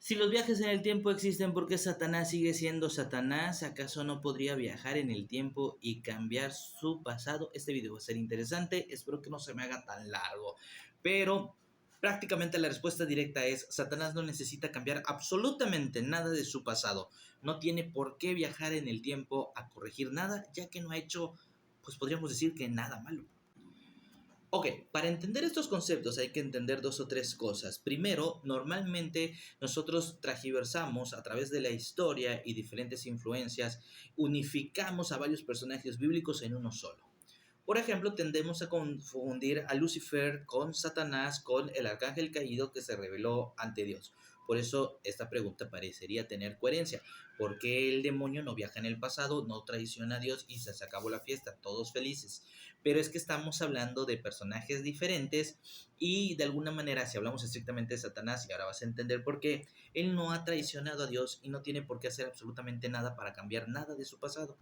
Si los viajes en el tiempo existen, ¿por qué Satanás sigue siendo Satanás? ¿Acaso no podría viajar en el tiempo y cambiar su pasado? Este video va a ser interesante, espero que no se me haga tan largo. Pero prácticamente la respuesta directa es: Satanás no necesita cambiar absolutamente nada de su pasado. No tiene por qué viajar en el tiempo a corregir nada, ya que no ha hecho, pues podríamos decir que nada malo. Ok, para entender estos conceptos hay que entender dos o tres cosas. Primero, normalmente nosotros tragiversamos a través de la historia y diferentes influencias, unificamos a varios personajes bíblicos en uno solo. Por ejemplo, tendemos a confundir a Lucifer con Satanás, con el arcángel caído que se rebeló ante Dios. Por eso esta pregunta parecería tener coherencia. ¿Por qué el demonio no viaja en el pasado, no traiciona a Dios y se acabó la fiesta, todos felices? Pero es que estamos hablando de personajes diferentes y de alguna manera, si hablamos estrictamente de Satanás, y ahora vas a entender por qué, él no ha traicionado a Dios y no tiene por qué hacer absolutamente nada para cambiar nada de su pasado.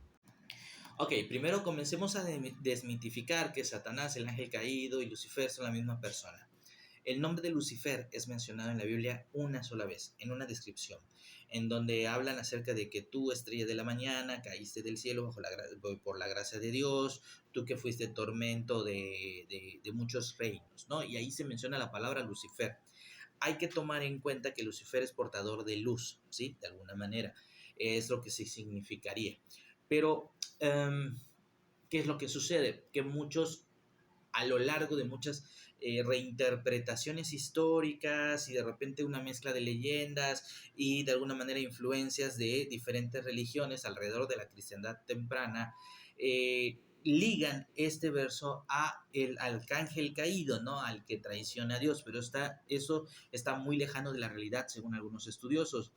Ok, primero comencemos a desmitificar que Satanás, el ángel caído y Lucifer son la misma persona. El nombre de Lucifer es mencionado en la Biblia una sola vez, en una descripción, en donde hablan acerca de que tú, estrella de la mañana, caíste del cielo por la gracia de Dios, tú que fuiste tormento de muchos reinos, ¿no? Y ahí se menciona la palabra Lucifer. Hay que tomar en cuenta que Lucifer es portador de luz, ¿sí? De alguna manera, es lo que sí significaría. Pero, ¿qué es lo que sucede? Que muchos, a lo largo de muchas reinterpretaciones históricas y de repente una mezcla de leyendas y de alguna manera influencias de diferentes religiones alrededor de la cristiandad temprana, ligan este verso a el arcángel caído, ¿no? Al que traiciona a Dios, pero eso está muy lejano de la realidad según algunos estudiosos.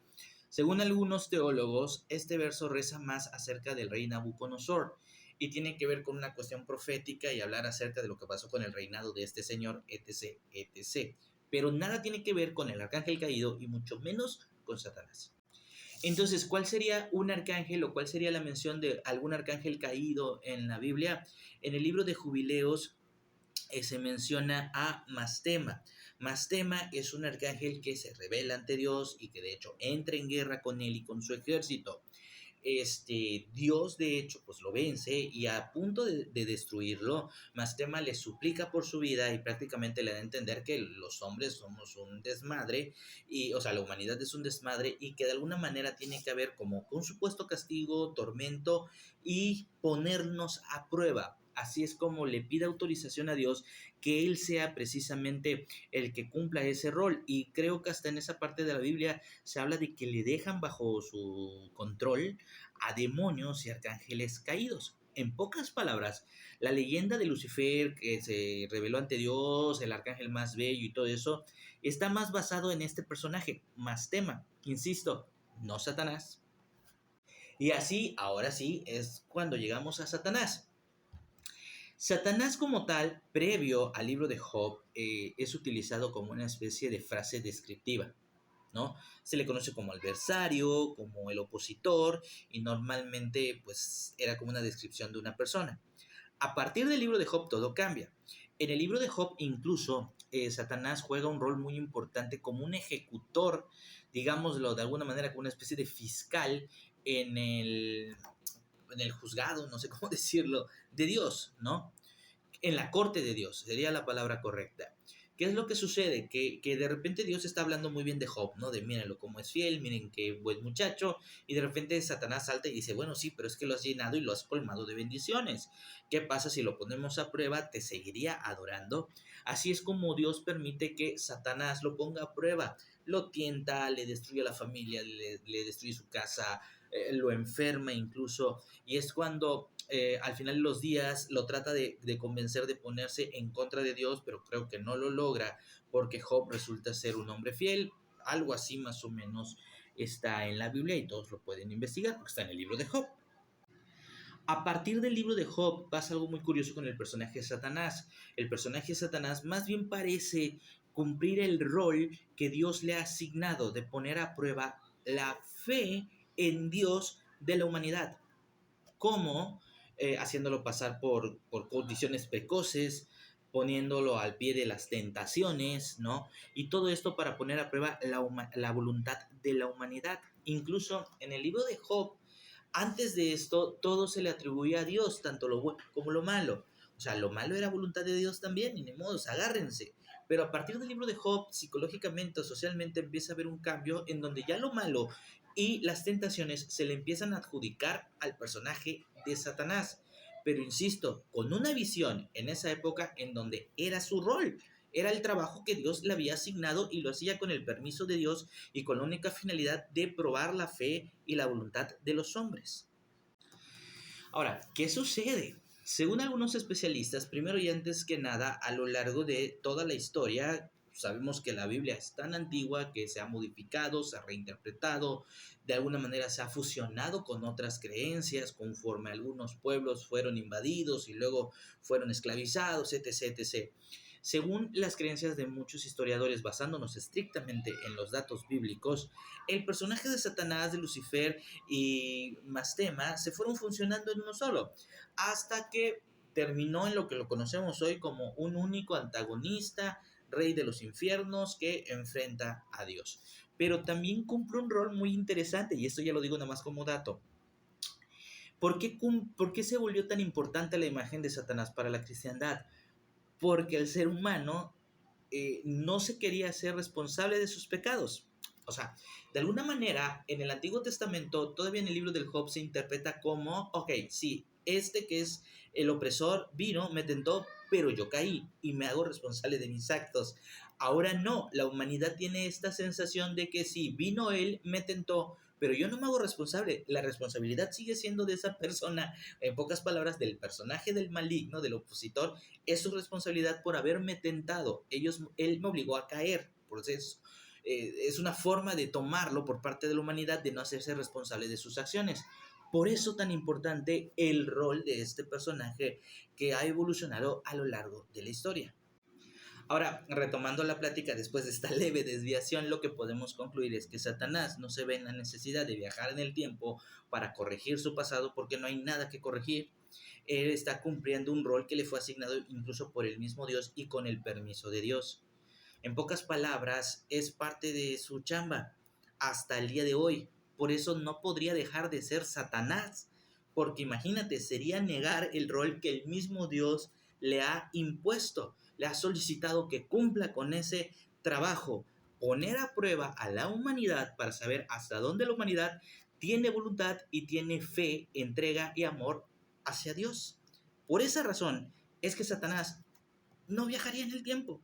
Según algunos teólogos, este verso reza más acerca del rey Nabucodonosor y tiene que ver con una cuestión profética y hablar acerca de lo que pasó con el reinado de este señor, etc., etc. Pero nada tiene que ver con el arcángel caído y mucho menos con Satanás. Entonces, ¿cuál sería un arcángel o cuál sería la mención de algún arcángel caído en la Biblia? En el libro de Jubileos se menciona a Mastema. Mastema es un arcángel que se rebela ante Dios y que de hecho entra en guerra con él y con su ejército. Dios de hecho pues lo vence y a punto de destruirlo, Mastema le suplica por su vida y prácticamente le da a entender que los hombres somos un desmadre y, o sea, la humanidad es un desmadre y que de alguna manera tiene que haber como un supuesto castigo, tormento y ponernos a prueba. Así es como le pide autorización a Dios que Él sea precisamente el que cumpla ese rol. Y creo que hasta en esa parte de la Biblia se habla de que le dejan bajo su control a demonios y arcángeles caídos. En pocas palabras, la leyenda de Lucifer que se reveló ante Dios, el arcángel más bello y todo eso, está más basado en este personaje, Mastema, insisto, no Satanás. Y así, ahora sí, es cuando llegamos a Satanás. Satanás como tal, previo al libro de Job, es utilizado como una especie de frase descriptiva, ¿no? Se le conoce como adversario, como el opositor, y normalmente pues era como una descripción de una persona. A partir del libro de Job todo cambia. En el libro de Job incluso Satanás juega un rol muy importante como un ejecutor, digámoslo de alguna manera, como una especie de fiscal en el juzgado, no sé cómo decirlo, de Dios, ¿no? En la corte de Dios, sería la palabra correcta. ¿Qué es lo que sucede? Que de repente Dios está hablando muy bien de Job, ¿no? De mírenlo cómo es fiel, miren qué buen muchacho, y de repente Satanás salta y dice, bueno, sí, pero es que lo has llenado y lo has colmado de bendiciones. ¿Qué pasa si lo ponemos a prueba? ¿Te seguiría adorando? Así es como Dios permite que Satanás lo ponga a prueba. Lo tienta, le destruye a la familia, le destruye su casa, lo enferma incluso, y es cuando al final de los días lo trata de convencer de ponerse en contra de Dios, pero creo que no lo logra porque Job resulta ser un hombre fiel. Algo así más o menos está en la Biblia y todos lo pueden investigar porque está en el libro de Job. A partir del libro de Job pasa algo muy curioso con el personaje de Satanás. El personaje de Satanás más bien parece cumplir el rol que Dios le ha asignado de poner a prueba la fe en Dios de la humanidad. ¿Cómo? Haciéndolo pasar por condiciones precoces, poniéndolo al pie de las tentaciones, ¿no? Y todo esto para poner a prueba la voluntad de la humanidad. Incluso en el libro de Job, antes de esto, todo se le atribuía a Dios, tanto lo bueno como lo malo. O sea, lo malo era voluntad de Dios también, y ni modo, agárrense. Pero a partir del libro de Job, psicológicamente o socialmente empieza a haber un cambio en donde ya lo malo y las tentaciones se le empiezan a adjudicar al personaje de Satanás. Pero insisto, con una visión en esa época en donde era su rol, era el trabajo que Dios le había asignado y lo hacía con el permiso de Dios y con la única finalidad de probar la fe y la voluntad de los hombres. Ahora, ¿qué sucede? Según algunos especialistas, primero y antes que nada, a lo largo de toda la historia, sabemos que la Biblia es tan antigua que se ha modificado, se ha reinterpretado, de alguna manera se ha fusionado con otras creencias, conforme algunos pueblos fueron invadidos y luego fueron esclavizados, etc., etc. Según las creencias de muchos historiadores, basándonos estrictamente en los datos bíblicos, el personaje de Satanás, de Lucifer y Mastema se fueron funcionando en uno solo, hasta que terminó en lo que lo conocemos hoy como un único antagonista, rey de los infiernos, que enfrenta a Dios. Pero también cumple un rol muy interesante, y esto ya lo digo nada más como dato. ¿Por qué se volvió tan importante la imagen de Satanás para la cristiandad? Porque el ser humano no se quería ser responsable de sus pecados. O sea, de alguna manera, en el Antiguo Testamento, todavía en el libro del Job se interpreta como, ok, sí, este que es el opresor vino, me tentó, pero yo caí y me hago responsable de mis actos. Ahora no, la humanidad tiene esta sensación de que sí, vino él, me tentó, pero yo no me hago responsable. La responsabilidad sigue siendo de esa persona, en pocas palabras, del personaje del maligno, del opositor, es su responsabilidad por haberme tentado. Él me obligó a caer. Por eso es una forma de tomarlo por parte de la humanidad de no hacerse responsable de sus acciones. Por eso tan importante el rol de este personaje que ha evolucionado a lo largo de la historia. Ahora, retomando la plática después de esta leve desviación, lo que podemos concluir es que Satanás no se ve en la necesidad de viajar en el tiempo para corregir su pasado porque no hay nada que corregir. Él está cumpliendo un rol que le fue asignado incluso por el mismo Dios y con el permiso de Dios. En pocas palabras, es parte de su chamba hasta el día de hoy. Por eso no podría dejar de ser Satanás, porque imagínate, sería negar el rol que el mismo Dios le ha impuesto, le ha solicitado que cumpla con ese trabajo, poner a prueba a la humanidad para saber hasta dónde la humanidad tiene voluntad y tiene fe, entrega y amor hacia Dios. Por esa razón es que Satanás no viajaría en el tiempo.